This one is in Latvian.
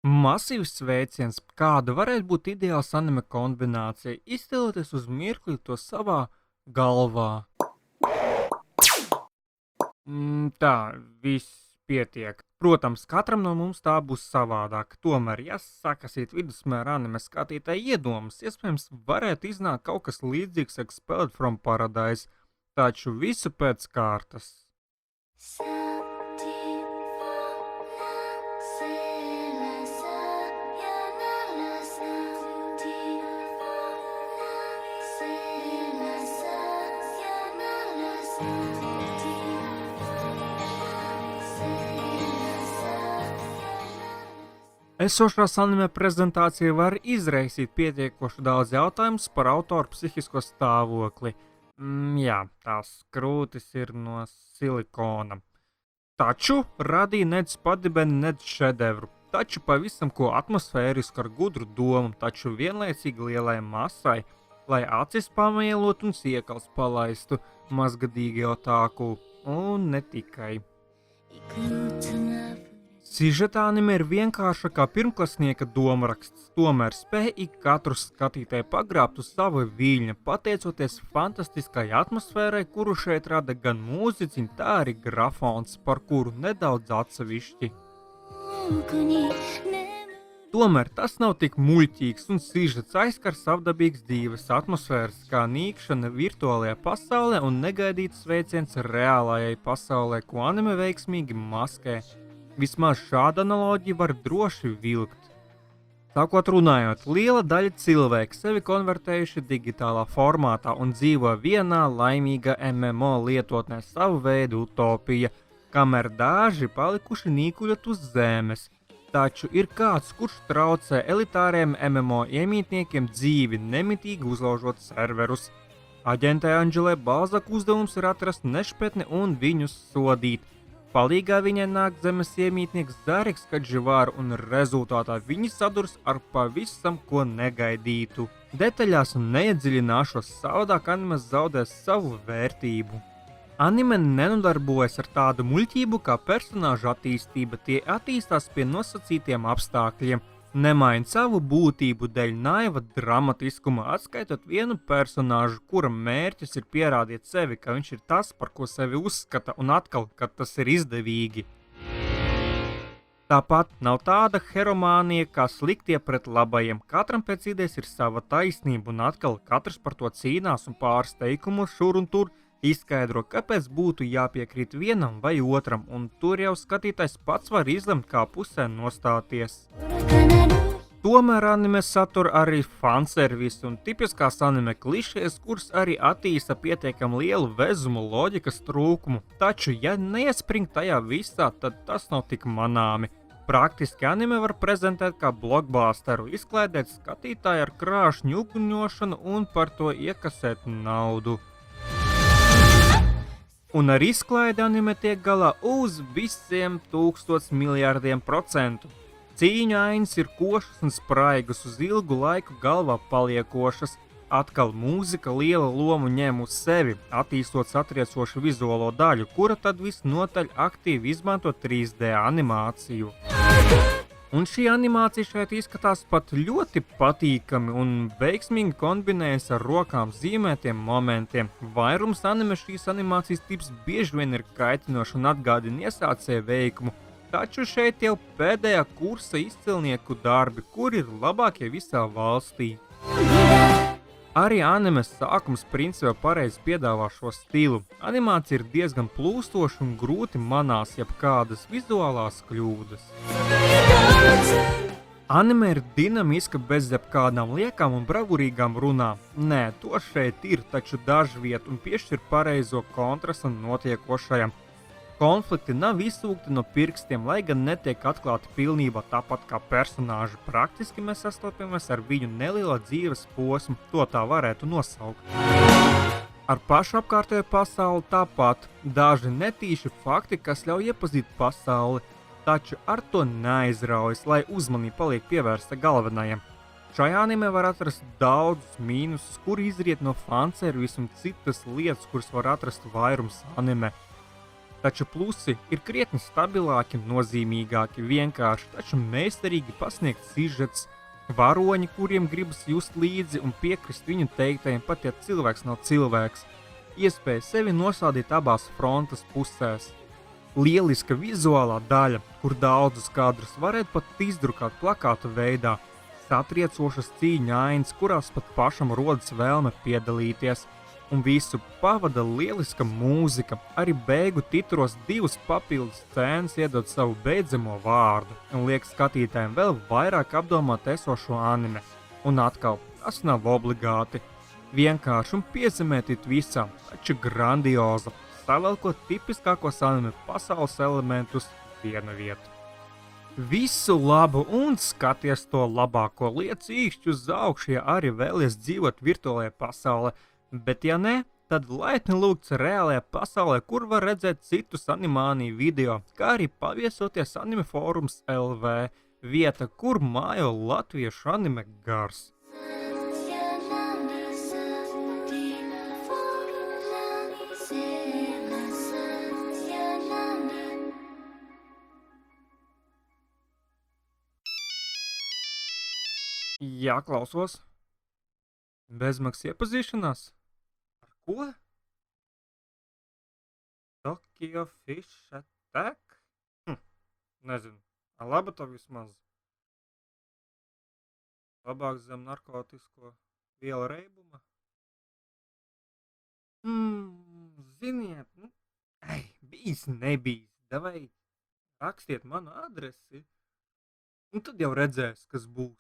Masīvs sveiciens, kāda varētu būt ideāls anime kombinācija, iztēloties uz mirkli to savā galvā. Tā, viss pietiek. Protams, katram no mums tā būs savādāk, tomēr, ja sakasīt vidusmēra anime skatītāji iedomas, iespējams varētu iznākt kaut kas līdzīgs Expelled from Paradise, taču visu pēc kārtas. Esošās anime prezentācija var izraisīt pietiekoši daudz jautājumus par autoru psihisko stāvokli. Jā, tās krūtis ir no silikona. Taču radīja nec padibeni, nec šedevru. Taču pavisam ko atmosfērisku ar gudru domu, taču vienlaicīgi lielai masai, lai acis pamielot un siekals palaistu mazgadīgi otāku, un ne tikai. Sižeta anime ir vienkārša kā pirmklasnieka domraksts, tomēr spēj ik katru skatītāju pagrābt uz savu viļņu, pateicoties fantastiskai atmosfērai, kuru šeit rada gan mūziķiņi, tā arī grafons, par kuru nedaudz atsevišķi. Tomēr tas nav tik muļķīgs un sižets aizskar savdabīgas dzīves atmosfēras, kā nīkšana virtuālajā pasaulē un negaidīts sveiciens reālajai pasaulē, ko anime veiksmīgi maskē. Vismaz šāda analoģija var droši vilkt. Sākot runājot, liela daļa cilvēku sevi konvertējuši digitālā formātā un dzīvo vienā laimīga MMO lietotnē savu veidu utopija, kamēr daži palikuši nīkuļot uz zemes. Taču ir kāds, kurš traucē elitāriem MMO iemītniekiem dzīvi, nemitīgi uzlaužot serverus. Aģentē Anģelē Balzaku uzdevums ir atrast nešpetni un viņus sodīt. Palīgā viņai nāk zemes iemītnieks Zariks Kadživāru un rezultātā viņi sadurs ar pavisam ko negaidītu. Detaļās un neiedziļināšos, savādāk anime zaudēs savu vērtību. Anime nenodarbojas ar tādu muļķību kā personāžu attīstība, tie attīstās pie nosacītiem apstākļiem, nemaina savu būtību dēļ naiva dramatiskuma, atskaitot vienu personāžu, kura mērķis ir pierādīt sevi, ka viņš ir tas, par ko sevi uzskata, un atkal, kad tas ir izdevīgi. Tāpat nav tāda heromānija, kā sliktie pret labajiem. Katram pēc idejas ir sava taisnība, un atkal katrs par to cīnās un pāris teikumos šur un tur izskaidro, kāpēc būtu jāpiekrīt vienam vai otram, un tur jau skatītājs pats var izlemt, kā pusē nostāties. Tomēr anime satur arī fanservisu un tipiskās anime klišejas, kuras arī attīsta pietiekami lielu vezumu loģikas trūkumu, taču, ja neiespringt tajā visā, tad tas nav tik manāmi. Praktiski anime var prezentēt kā blockbusteru, izklaidēt skatītāju ar krāšņu ugņošanu un par to iekasēt naudu. Un ar izklaidi anime tiek galā uz visiem 1000 miljardiem procentu. Cīņu ainas ir košas un spraigas, uz ilgu laiku galvā paliekošas. Atkal mūzika liela lomu ņem uz sevi, attīstot satriecošu vizuālo daļu, kura tad visnotaļ aktīvi izmanto 3D animāciju. Un šī animācija šeit izskatās pat ļoti patīkami un veiksmīgi kombinējas ar rokām zīmētiem momentiem. Vairums anime šīs animācijas tips bieži vien ir kaitinoši un atgādina iesācēju veikumu, taču šeit jau pēdējā kursa izcilnieku darbi, kur ir labākie visā valstī. Arī anime sākums principā pareizi piedāvā šo stilu. Animācija ir diezgan plūstoša un grūti manās jebkādas vizuālās kļūdas. Anime ir dinamiska bez jebkādām liekām un bravurīgām runām. Nē, to šeit ir, taču dažviet un piešķir pareizo kontrastu notiekošajam. Konflikti nav izsūkti no pirkstiem, lai gan netiek atklāti pilnībā tāpat kā personāži. Praktiski mēs sastopamies ar viņu nelielo dzīves posmu, to tā varētu nosaukt. Ar pašu apkārtējo pasauli tāpat daži netīši fakti, kas ļauj iepazīt pasauli, taču ar to neaizraujas, lai uzmanība paliek pievērsta galvenajam. Šajā anime var atrast daudzus mīnusus, kuri izriet no fanservisa un citas lietas, kuras var atrast vairums anime. Taču plusi ir krietni stabilāki, nozīmīgāki, vienkārši, taču meistarīgi pasniegt sižets, varoņi, kuriem gribas just līdzi un piekrist viņu teiktajiem, pat ja cilvēks nav cilvēks, iespēja sevi nosādīt abās frontes pusēs. Lieliska vizuālā daļa, kur daudzus kadrus varētu pat izdrukāt plakātu veidā, satriecošas cīņa ainas, kurās pat pašam rodas vēlme piedalīties, un visu pavada lieliska mūzika, arī beigu titros 2 papildus scēnas iedod savu beidzamo vārdu un liek skatītājiem vēl vairāk apdomāt esošo anime. Un atkal, tas nav obligāti. Vienkārši un piezemētīt visam, taču grandioza, savelkot tipiskākos anime pasaules elementus vienu vietu. Visu labu un skaties to labāko, liec īkšķi uz augšu, ja arī vēlies dzīvot virtuālajā pasaulē, bet ja ne, tad laipni lūgts reālajā pasaulē, kur var redzēt citus animāciju video, kā arī paviesoties Anime Forums LV, vieta, kur mājo latviešu anime gars. Jā, klausos. Bezmaksas iepazīšanās? Ar ko? Tokyo Fish Attack? Nezinu. Laba to vismaz. Labāk zem narkotisko vielu reibuma? Ziniet, bijis nebijis. Davai rakstiet manu adresi. Un tad jau redzēs, kas būs.